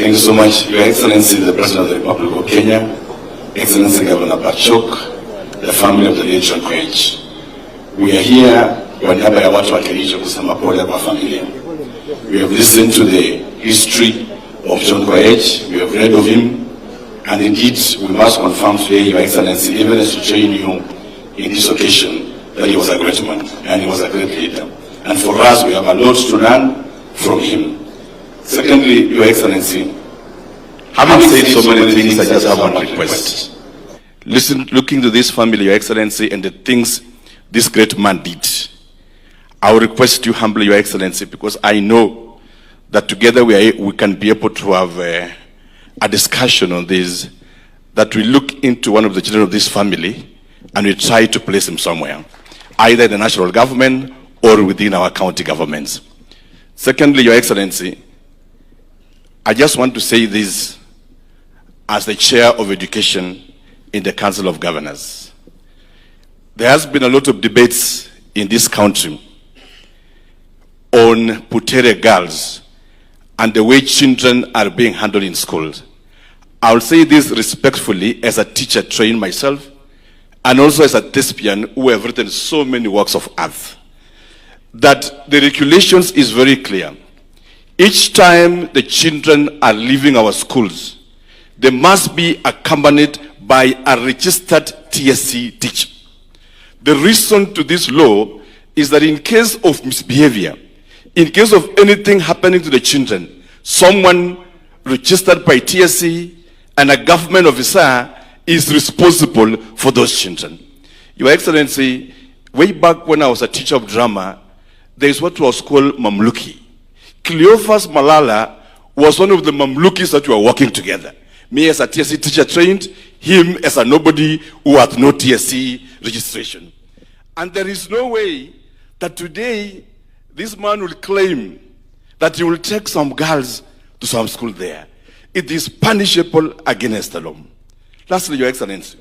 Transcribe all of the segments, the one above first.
Thank you so much, Your Excellency, the President of the Republic of Kenya, Excellency Governor Wajackoyah, the family of the late Wajackoyah. We are here kwa niaba ya watu wa Kericho kusema pole kwa familia. We have listened to the history of John Wajackoyah, we have read of him, and indeed we must confirm today, Your Excellency, even as to join you in this occasion, that he was a great man and he was a great leader. And for us, we have a lot to learn from him. Secondly, Your Excellency, having said so many things, I just have one request. Looking to this family, Your Excellency, and the things this great man did, I will request you humbly, Your Excellency, because I know that together we can be able to have a discussion on this, that we look into one of the children of this family and we try to place him somewhere, either in the national government or within our county governments. Secondly, Your Excellency, I just want to say this as the chair of education in the Council of Governors. There has been a lot of debates in this country on Putere girls and the way children are being handled in schools. I will say this respectfully as a teacher trained myself and also as a thespian who have written so many works of art, that the regulations is very clear. Each time the children are leaving our schools, they must be accompanied by a registered TSC teacher. The reason to this law is that in case of misbehavior, in case of anything happening to the children, someone registered by TSC and a government officer is responsible for those children. Your Excellency, way back when I was a teacher of drama, there is what was called Mamluki. Cleophas Malala was one of the Mamlukis that were working together. Me as a TSC teacher trained, him as a nobody who had no TSC registration. And there is no way that today this man will claim that he will take some girls to some school there. It is punishable against the law. Lastly, Your Excellency,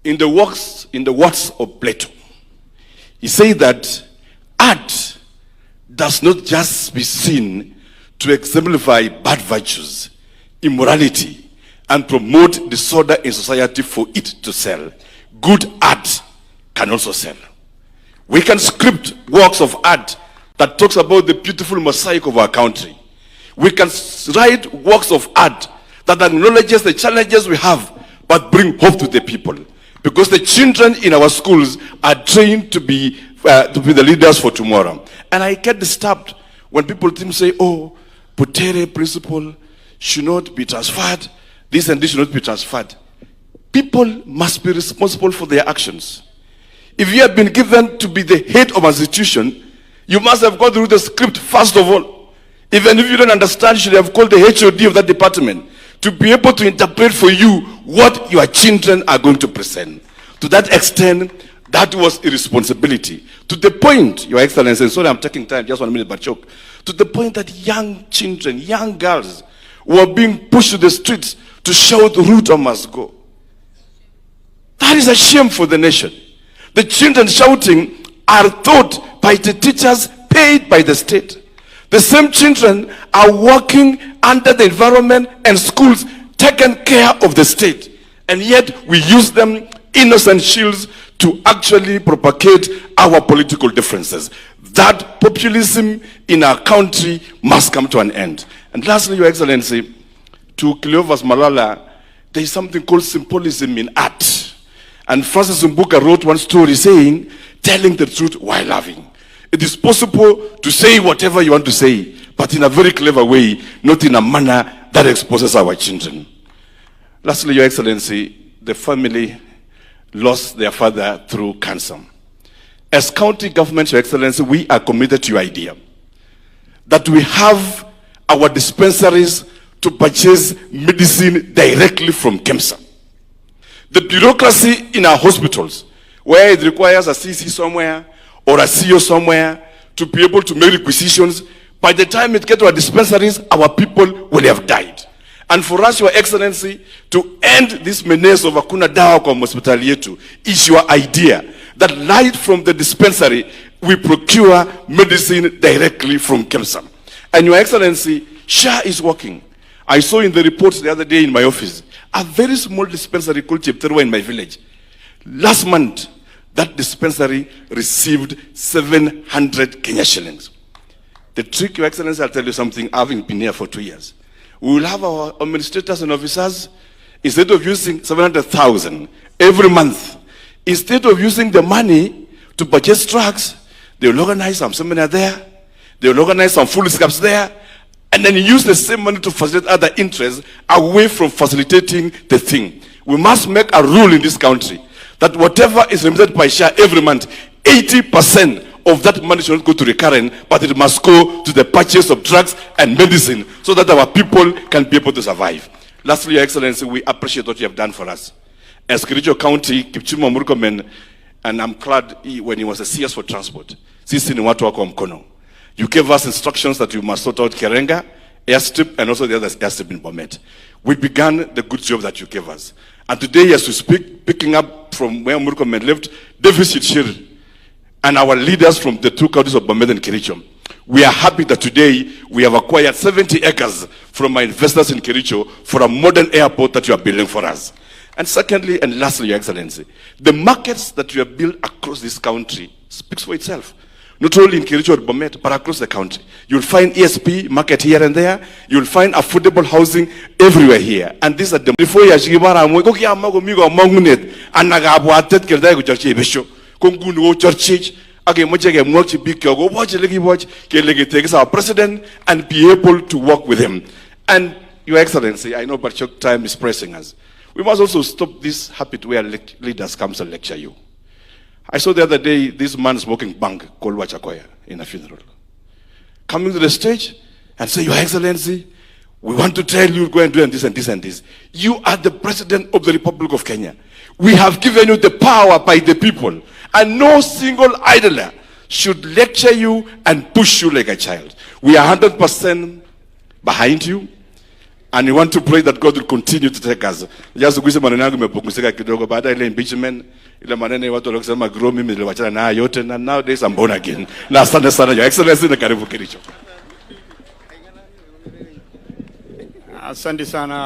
in the words of Plato, he said that art does not just be seen to exemplify bad virtues, immorality, and promote disorder in society for it to sell. Good art can also sell. We can script works of art that talks about the beautiful mosaic of our country. We can write works of art that acknowledges the challenges we have, but bring hope to the people. Because the children in our schools are trained to be the leaders for tomorrow. And I get disturbed when people say, oh, Putere principle should not be transferred, this and this should not be transferred. People must be responsible for their actions. If you have been given to be the head of an institution, you must have gone through the script first of all. Even if you don't understand, you should have called the HOD of that department to be able to interpret for you what your children are going to present. To that extent, that was a responsibility. To the point, Your Excellency, and sorry I'm taking time, just 1 minute, but choke. To the point that young children, young girls, were being pushed to the streets to shout, RUTO must go. That is a shame for the nation. The children shouting are taught by the teachers paid by the state. The same children are working under the environment and schools taken care of the state. And yet we use them innocent shields to actually propagate our political differences. That populism in our country must come to an end. And lastly, Your Excellency, to Cleophas Malala, there is something called symbolism in art. And Francis Mbuka wrote one story saying, telling the truth while laughing. It is possible to say whatever you want to say, but in a very clever way, not in a manner that exposes our children. Lastly, Your Excellency, the family lost their father through cancer. As county government, Your Excellency, we are committed to your idea that we have our dispensaries to purchase medicine directly from KEMSA. The bureaucracy in our hospitals, where it requires a CC somewhere or a CEO somewhere to be able to make requisitions, by the time it gets to our dispensaries, our people will have died. And for us, Your Excellency, to end this menace of hakuna dawa kwa hospitali yetu is your idea that right from the dispensary, we procure medicine directly from KEMSA. And Your Excellency, SHA is working. I saw in the reports the other day in my office, a very small dispensary called Chepterwa in my village. Last month, that dispensary received 700 Kenya shillings. The trick, Your Excellency, I'll tell you something, having been here for 2 years. We will have our administrators and officers, instead of using 700,000 every month, instead of using the money to purchase drugs, they will organize some seminar there, they will organize some food scraps there, and then use the same money to facilitate other interests away from facilitating the thing. We must make a rule in this country that whatever is remitted by share every month, 80% of that money should not go to recurrent, but it must go to the purchase of drugs and medicine so that our people can be able to survive. Lastly, Your Excellency, we appreciate what you have done for us. As Kericho County, Kipchumba Murkomen, and I'm glad when he was a CS for transport, sisi ni watu wako mkono. You gave us instructions that we must sort out Kerenga, airstrip, and also the other airstrip in Bomet. We began the good job that you gave us. And today, as we speak, picking up from where Murkomen left, Deficit Shir, and our leaders from the two counties of Bomet and Kericho, we are happy that today we have acquired 70 acres from our investors in Kericho for a modern airport that you are building for us. And secondly, and lastly, Your Excellency, the markets that you have built across this country speaks for itself. Not only in Kericho or Bomet, but across the country. You'll find ESP market here and there. You'll find affordable housing everywhere here. And these are the before you our president and be able to work with him. And Your Excellency, I know Barchok time is pressing us. We must also stop this habit where leaders come and lecture you. I saw the other day this man smoking bang called Wajackoyah in a funeral. Coming to the stage and say, Your Excellency, we want to tell you, go and do this and this and this. You are the president of the Republic of Kenya. We have given you the power by the people. And no single idler should lecture you and push you like a child. We are 100% behind you. And we want to pray that God will continue to take us. Just maneno yangu imepunguzika kidogo baada ile impeachment ile maneno watu walisema grow mimi niliwachana na yote na nowadays I'm born again. Na asante sana Your Excellency na karibu Kericho. Asante sana.